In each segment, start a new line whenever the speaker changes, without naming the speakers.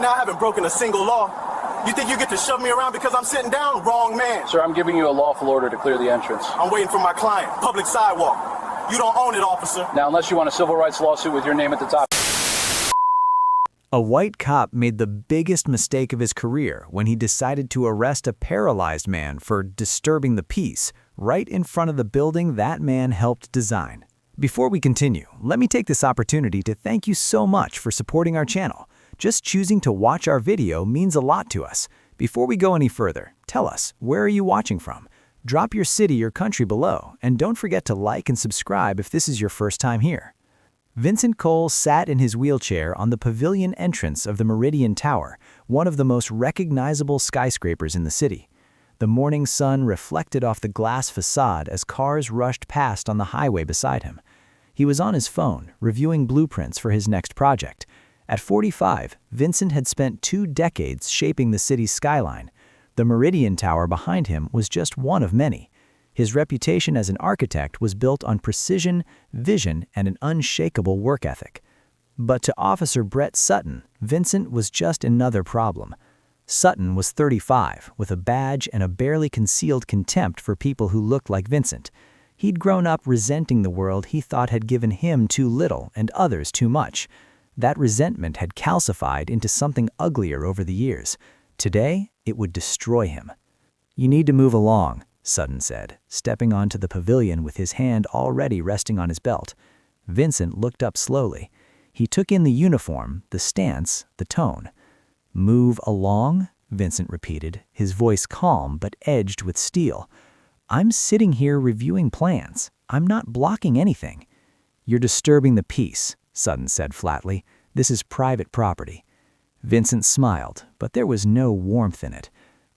Now I haven't broken a single law. You think you get to shove me around because I'm sitting down? Wrong man.
Sir, I'm giving you a lawful order to clear the entrance.
I'm waiting for my client. Public sidewalk. You don't own it, officer.
Now, unless you want a civil rights lawsuit with your name at the top.
A white cop made the biggest mistake of his career when he decided to arrest a paralyzed man for disturbing the peace right in front of the building that man helped design. Before we continue, let me take this opportunity to thank you so much for supporting our channel. Just choosing to watch our video means a lot to us. Before we go any further, tell us, where are you watching from? Drop your city or country below, and don't forget to like and subscribe if this is your first time here. Vincent Cole sat in his wheelchair on the pavilion entrance of the Meridian Tower, one of the most recognizable skyscrapers in the city. The morning sun reflected off the glass facade as cars rushed past on the highway beside him. He was on his phone, reviewing blueprints for his next project. At 45, Vincent had spent 2 decades shaping the city's skyline. The Meridian Tower behind him was just one of many. His reputation as an architect was built on precision, vision, and an unshakable work ethic. But to Officer Brett Sutton, Vincent was just another problem. Sutton was 35, with a badge and a barely concealed contempt for people who looked like Vincent. He'd grown up resenting the world he thought had given him too little and others too much. That resentment had calcified into something uglier over the years. Today, it would destroy him. "You need to move along," Sutton said, stepping onto the pavilion with his hand already resting on his belt. Vincent looked up slowly. He took in the uniform, the stance, the tone. "Move along?" Vincent repeated, his voice calm but edged with steel. "I'm sitting here reviewing plans. I'm not blocking anything." "You're disturbing the peace," Sutton said flatly. "This is private property." Vincent smiled, but there was no warmth in it.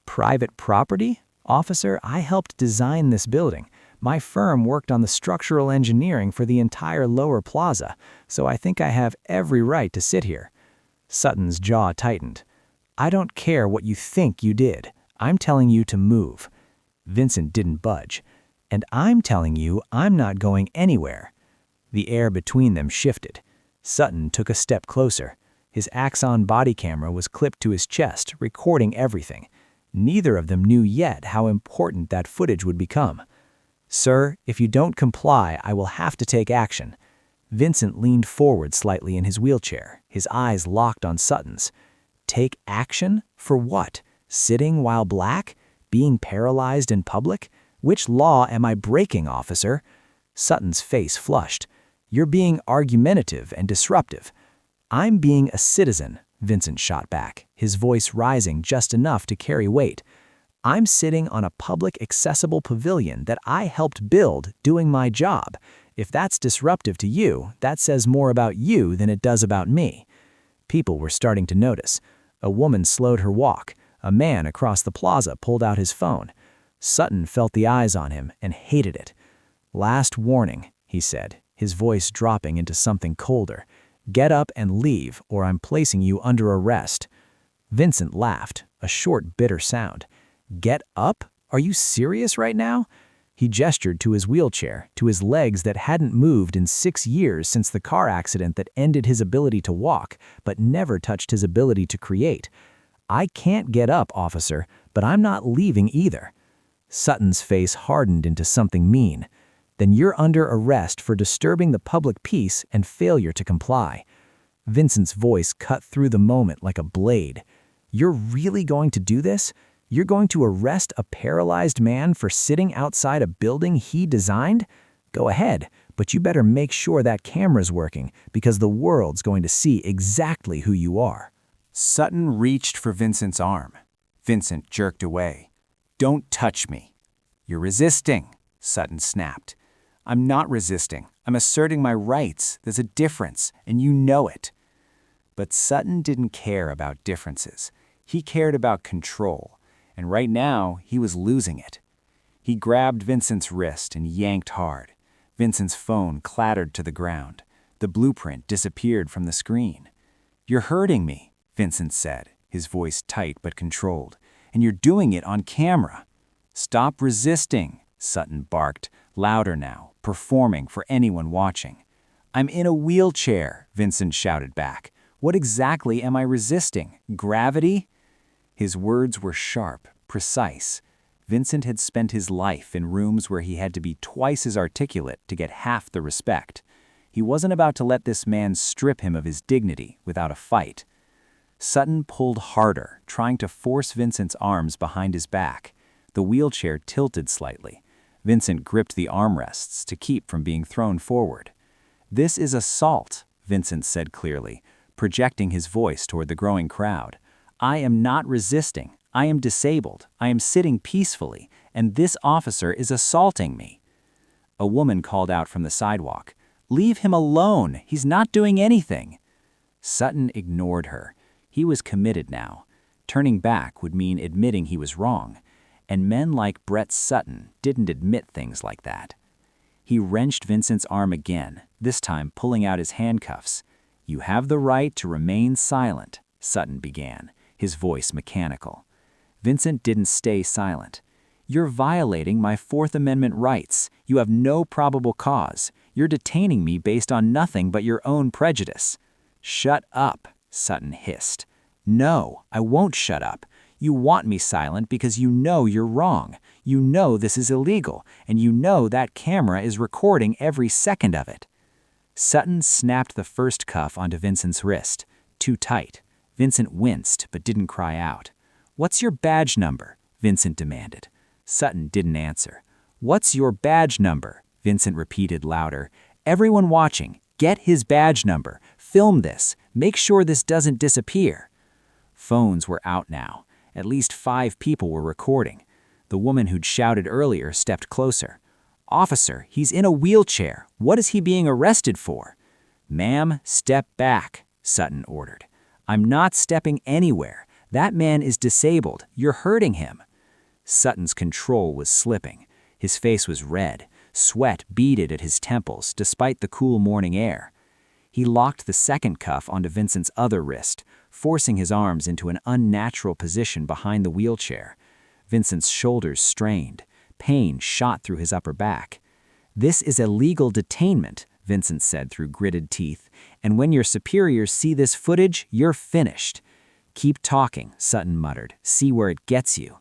"Private property? Officer, I helped design this building. My firm worked on the structural engineering for the entire lower plaza, so I think I have every right to sit here." Sutton's jaw tightened. "I don't care what you think you did. I'm telling you to move." Vincent didn't budge. "And I'm telling you I'm not going anywhere." The air between them shifted. Sutton took a step closer. His Axon body camera was clipped to his chest, recording everything. Neither of them knew yet how important that footage would become. "Sir, if you don't comply, I will have to take action." Vincent leaned forward slightly in his wheelchair, his eyes locked on Sutton's. "Take action? For what? Sitting while black? Being paralyzed in public? Which law am I breaking, officer?" Sutton's face flushed. "You're being argumentative and disruptive." "I'm being a citizen," Vincent shot back, his voice rising just enough to carry weight. "I'm sitting on a public accessible pavilion that I helped build, doing my job. If that's disruptive to you, that says more about you than it does about me." People were starting to notice. A woman slowed her walk. A man across the plaza pulled out his phone. Sutton felt the eyes on him and hated it. "Last warning," he said, his voice dropping into something colder. "Get up and leave, or I'm placing you under arrest." Vincent laughed, a short, bitter sound. "Get up? Are you serious right now?" He gestured to his wheelchair, to his legs that hadn't moved in 6 years since the car accident that ended his ability to walk, but never touched his ability to create. "I can't get up, officer, but I'm not leaving either." Sutton's face hardened into something mean. "Then you're under arrest for disturbing the public peace and failure to comply." Vincent's voice cut through the moment like a blade. "You're really going to do this? You're going to arrest a paralyzed man for sitting outside a building he designed? Go ahead, but you better make sure that camera's working, because the world's going to see exactly who you are." Sutton reached for Vincent's arm. Vincent jerked away. "Don't touch me." "You're resisting," Sutton snapped. "I'm not resisting. I'm asserting my rights. There's a difference, and you know it." But Sutton didn't care about differences. He cared about control, and right now he was losing it. He grabbed Vincent's wrist and yanked hard. Vincent's phone clattered to the ground. The blueprint disappeared from the screen. "You're hurting me," Vincent said, his voice tight but controlled. "And you're doing it on camera." "Stop resisting," Sutton barked, louder now, performing for anyone watching. "I'm in a wheelchair," Vincent shouted back. What exactly am I resisting? Gravity? His words were sharp, precise. Vincent had spent his life in rooms where he had to be twice as articulate to get half the respect. He wasn't about to let this man strip him of his dignity without a fight. Sutton pulled harder, trying to force Vincent's arms behind his back. The wheelchair tilted slightly. Vincent gripped the armrests to keep from being thrown forward. "This is assault," Vincent said clearly, projecting his voice toward the growing crowd. "I am not resisting. I am disabled. I am sitting peacefully, and this officer is assaulting me." A woman called out from the sidewalk, "Leave him alone. He's not doing anything." Sutton ignored her. He was committed now. Turning back would mean admitting he was wrong, and men like Brett Sutton didn't admit things like that. He wrenched Vincent's arm again, this time pulling out his handcuffs. "You have the right to remain silent," Sutton began, his voice mechanical. Vincent didn't stay silent. "You're violating my Fourth Amendment rights. You have no probable cause. You're detaining me based on nothing but your own prejudice." "Shut up," Sutton hissed. "No, I won't shut up. You want me silent because you know you're wrong. You know this is illegal, and you know that camera is recording every second of it." Sutton snapped the first cuff onto Vincent's wrist. Too tight. Vincent winced but didn't cry out. "What's your badge number?" Vincent demanded. Sutton didn't answer. "What's your badge number?" Vincent repeated louder. "Everyone watching, get his badge number. Film this. Make sure this doesn't disappear." Phones were out now. At least 5 people were recording. The woman who'd shouted earlier stepped closer. "Officer, he's in a wheelchair. What is he being arrested for?" "Ma'am, step back," Sutton ordered. "I'm not stepping anywhere. That man is disabled. You're hurting him." Sutton's control was slipping. His face was red. Sweat beaded at his temples despite the cool morning air. He locked the second cuff onto Vincent's other wrist, forcing his arms into an unnatural position behind the wheelchair. Vincent's shoulders strained. Pain shot through his upper back. "This is illegal detainment," Vincent said through gritted teeth, "and when your superiors see this footage, you're finished." "Keep talking," Sutton muttered. "See where it gets you."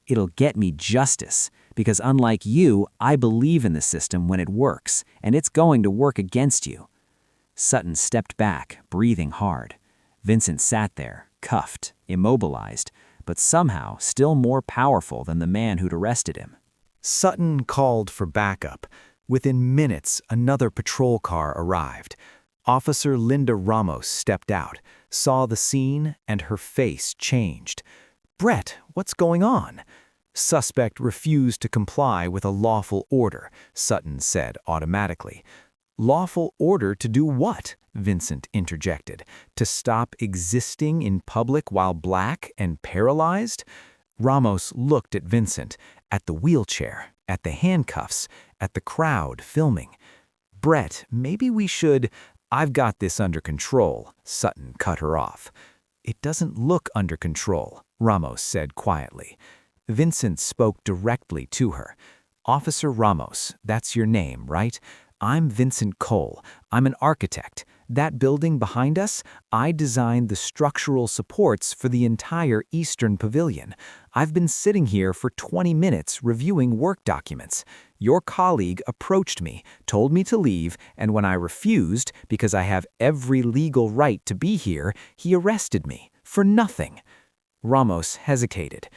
"It'll get me justice, because unlike you, I believe in the system when it works, and it's going to work against you." Sutton stepped back, breathing hard. Vincent sat there, cuffed, immobilized, but somehow still more powerful than the man who'd arrested him.
Sutton called for backup. Within minutes, another patrol car arrived. Officer Linda Ramos stepped out, saw the scene, and her face changed. "Brett, what's going on?" "Suspect refused to comply with a lawful order," Sutton said automatically. "Lawful order to do what?" Vincent interjected. "To stop existing in public while black and paralyzed?" Ramos looked at Vincent, at the wheelchair, at the handcuffs, at the crowd filming. "Brett, maybe we should—" "I've got this under control," Sutton cut her off. "It doesn't look under control," Ramos said quietly. Vincent spoke directly to her. "Officer Ramos, that's your name, right? I'm Vincent Cole. I'm an architect. That building behind us, I designed the structural supports for the entire Eastern Pavilion. I've been sitting here for 20 minutes reviewing work documents. Your colleague approached me, told me to leave, and when I refused, because I have every legal right to be here, he arrested me. For nothing." Ramos hesitated.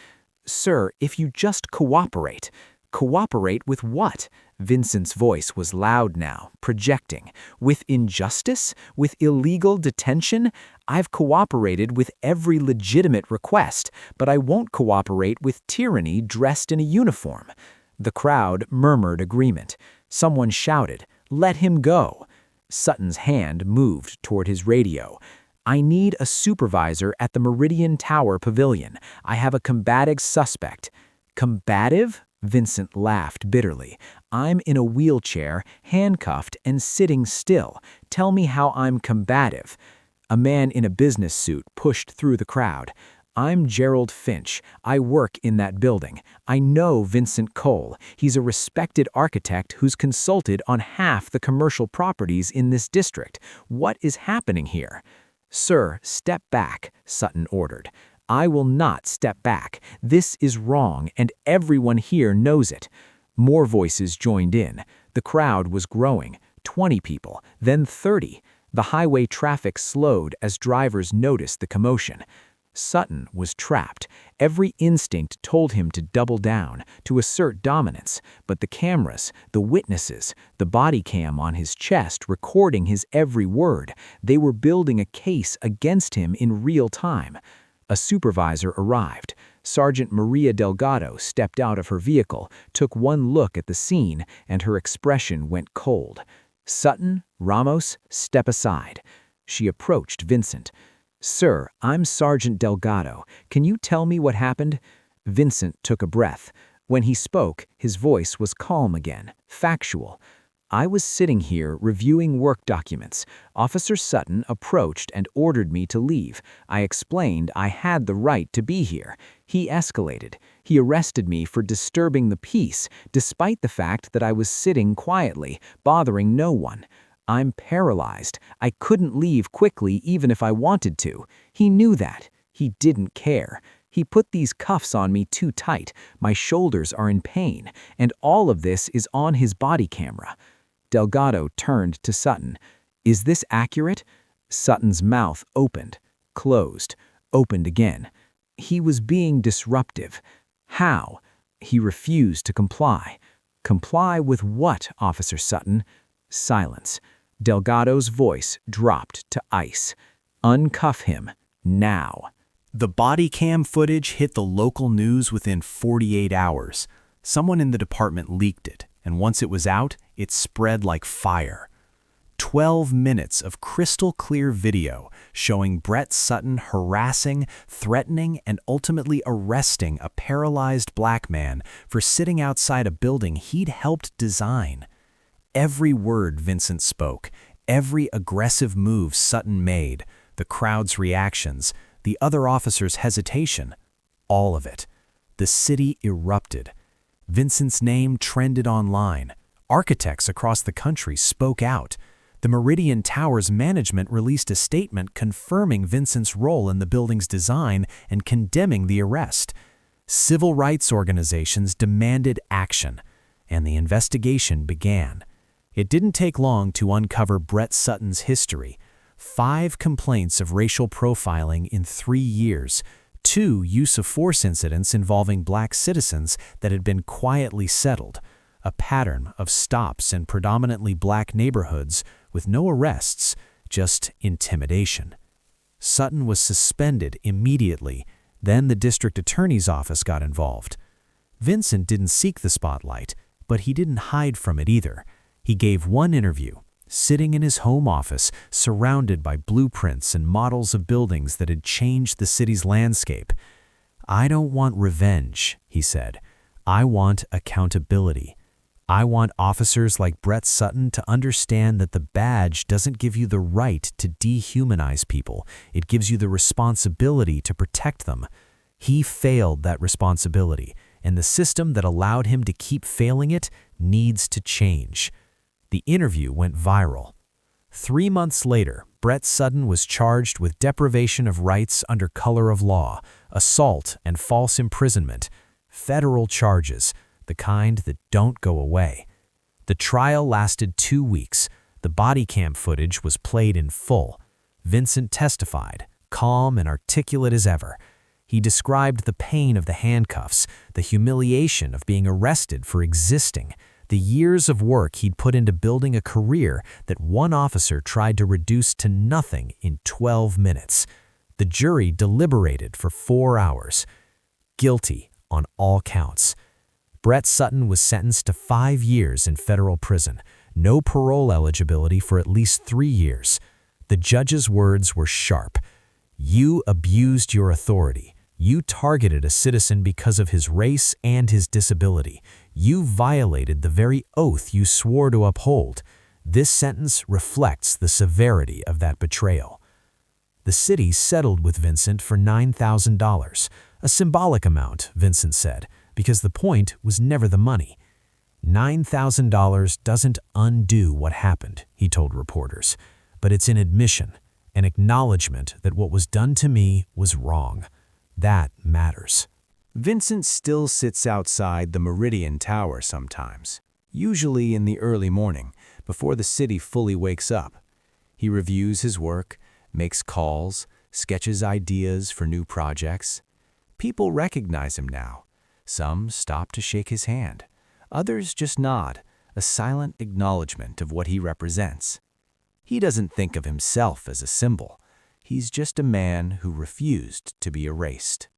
"Sir, if you just cooperate." "Cooperate with what?" Vincent's voice was loud now, projecting. "With injustice? With illegal detention? I've cooperated with every legitimate request, but I won't cooperate with tyranny dressed in a uniform." The crowd murmured agreement. Someone shouted, "Let him go." Sutton's hand moved toward his radio. "I need a supervisor at the Meridian Tower Pavilion. I have a combative suspect." "Combative?" Vincent laughed bitterly. "I'm in a wheelchair, handcuffed, and sitting still. Tell me how I'm combative." A man in a business suit pushed through the crowd. "I'm Gerald Finch. I work in that building. I know Vincent Cole. He's a respected architect who's consulted on half the commercial properties in this district. What is happening here?" "Sir, step back," Sutton ordered. "I will not step back. This is wrong, and everyone here knows it." More voices joined in. The crowd was growing. 20 people, then 30. The highway traffic slowed as drivers noticed the commotion. Sutton was trapped. Every instinct told him to double down, to assert dominance, but the cameras, the witnesses, the body cam on his chest recording his every word, they were building a case against him in real time. A supervisor arrived. Sergeant Maria Delgado stepped out of her vehicle, took one look at the scene, and her expression went cold. "Sutton, Ramos, step aside." She approached Vincent. "Sir, I'm Sergeant Delgado. Can you tell me what happened?" Vincent took a breath. When he spoke, his voice was calm again, factual. "I was sitting here reviewing work documents. Officer Sutton approached and ordered me to leave. I explained I had the right to be here. He escalated. He arrested me for disturbing the peace, despite the fact that I was sitting quietly, bothering no one. I'm paralyzed. I couldn't leave quickly even if I wanted to. He knew that. He didn't care. He put these cuffs on me too tight. My shoulders are in pain, and all of this is on his body camera." Delgado turned to Sutton. "Is this accurate?" Sutton's mouth opened, closed, opened again. He was being disruptive. How? He refused to comply. "Comply with what, Officer Sutton?" Silence. Delgado's voice dropped to ice. "Uncuff him, now."
The body cam footage hit the local news within 48 hours. Someone in the department leaked it, and once it was out, it spread like fire. 12 minutes of crystal-clear video showing Brett Sutton harassing, threatening, and ultimately arresting a paralyzed black man for sitting outside a building he'd helped design. Every word Vincent spoke, every aggressive move Sutton made, the crowd's reactions, the other officers' hesitation, all of it. The city erupted. Vincent's name trended online. Architects across the country spoke out. The Meridian Towers management released a statement confirming Vincent's role in the building's design and condemning the arrest. Civil rights organizations demanded action, and the investigation began. It didn't take long to uncover Brett Sutton's history. 5 complaints of racial profiling in 3 years, 2 use-of-force incidents involving black citizens that had been quietly settled, a pattern of stops in predominantly black neighborhoods with no arrests, just intimidation. Sutton was suspended immediately. Then the district attorney's office got involved. Vincent didn't seek the spotlight, but he didn't hide from it either. He gave one interview, sitting in his home office, surrounded by blueprints and models of buildings that had changed the city's landscape. "I don't want revenge," he said. "I want accountability. I want officers like Brett Sutton to understand that the badge doesn't give you the right to dehumanize people. It gives you the responsibility to protect them. He failed that responsibility, and the system that allowed him to keep failing it needs to change." The interview went viral. 3 months later, Brett Sutton was charged with deprivation of rights under color of law, assault, and false imprisonment. Federal charges, the kind that don't go away. The trial lasted 2 weeks. The body cam footage was played in full. Vincent testified, calm and articulate as ever. He described the pain of the handcuffs, the humiliation of being arrested for existing, the years of work he'd put into building a career that one officer tried to reduce to nothing in 12 minutes. The jury deliberated for 4 hours. Guilty on all counts. Brett Sutton was sentenced to 5 years in federal prison, no parole eligibility for at least 3 years. The judge's words were sharp. "You abused your authority. You targeted a citizen because of his race and his disability. You violated the very oath you swore to uphold. This sentence reflects the severity of that betrayal." The city settled with Vincent for $9,000, a symbolic amount, Vincent said, because the point was never the money. $9,000 doesn't undo what happened, he told reporters, but it's an admission,
an acknowledgement that what was done to me was wrong. That matters.
Vincent still sits outside the Meridian Tower sometimes, usually in the early morning, before the city fully wakes up. He reviews his work, makes calls, sketches ideas for new projects. People recognize him now. Some stop to shake his hand. Others just nod, a silent acknowledgement of what he represents. He doesn't think of himself as a symbol. He's just a man who refused to be erased.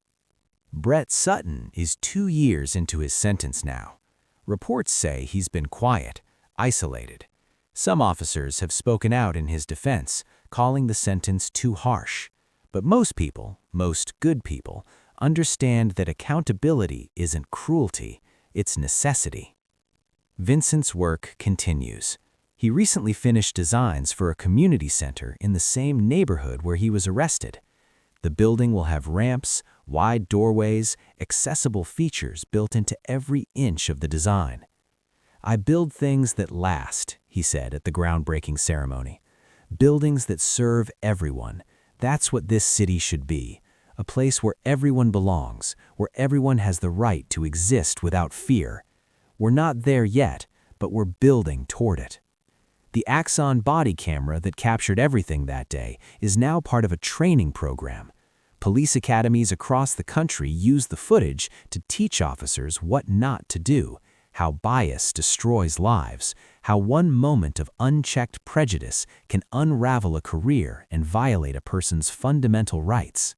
Brett Sutton is 2 years into his sentence now. Reports say he's been quiet, isolated. Some officers have spoken out in his defense, calling the sentence too harsh. But most people, most good people, understand that accountability isn't cruelty, it's necessity. Vincent's work continues. He recently finished designs for a community center in the same neighborhood where he was arrested. The building will have ramps, wide doorways, accessible features built into every inch of the design. "I build things that last," he said at the groundbreaking ceremony. "Buildings that serve everyone. That's what this city should be. A place where everyone belongs, where everyone has the right to exist without fear. We're not there yet, but we're building toward it." The Axon body camera that captured everything that day is now part of a training program. Police academies across the country use the footage to teach officers what not to do, how bias destroys lives, how one moment of unchecked prejudice can unravel a career and violate a person's fundamental rights.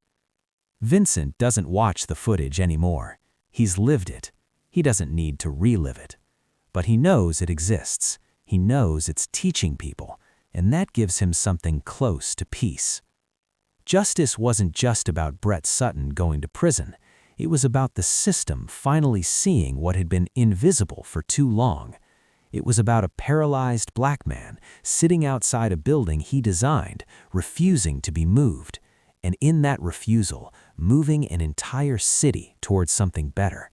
Vincent doesn't watch the footage anymore. He's lived it. He doesn't need to relive it. But he knows it exists. He knows it's teaching people, and that gives him something close to peace. Justice wasn't just about Brett Sutton going to prison. It was about the system finally seeing what had been invisible for too long. It was about a paralyzed black man sitting outside a building he designed, refusing to be moved, and in that refusal, moving an entire city towards something better.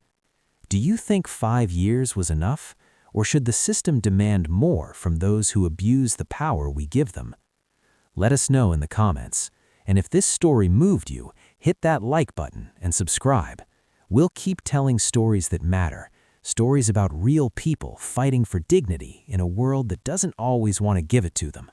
Do you think 5 years was enough? Or should the system demand more from those who abuse the power we give them? Let us know in the comments. And if this story moved you, hit that like button and subscribe. We'll keep telling stories that matter, stories about real people fighting for dignity in a world that doesn't always want to give it to them.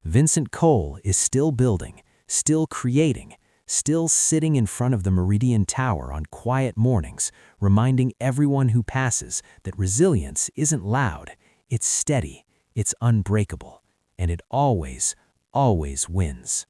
Vincent Cole is still building, still creating, still sitting in front of the Meridian Tower on quiet mornings, reminding everyone who passes that resilience isn't loud, it's steady, it's unbreakable, and it always, always wins.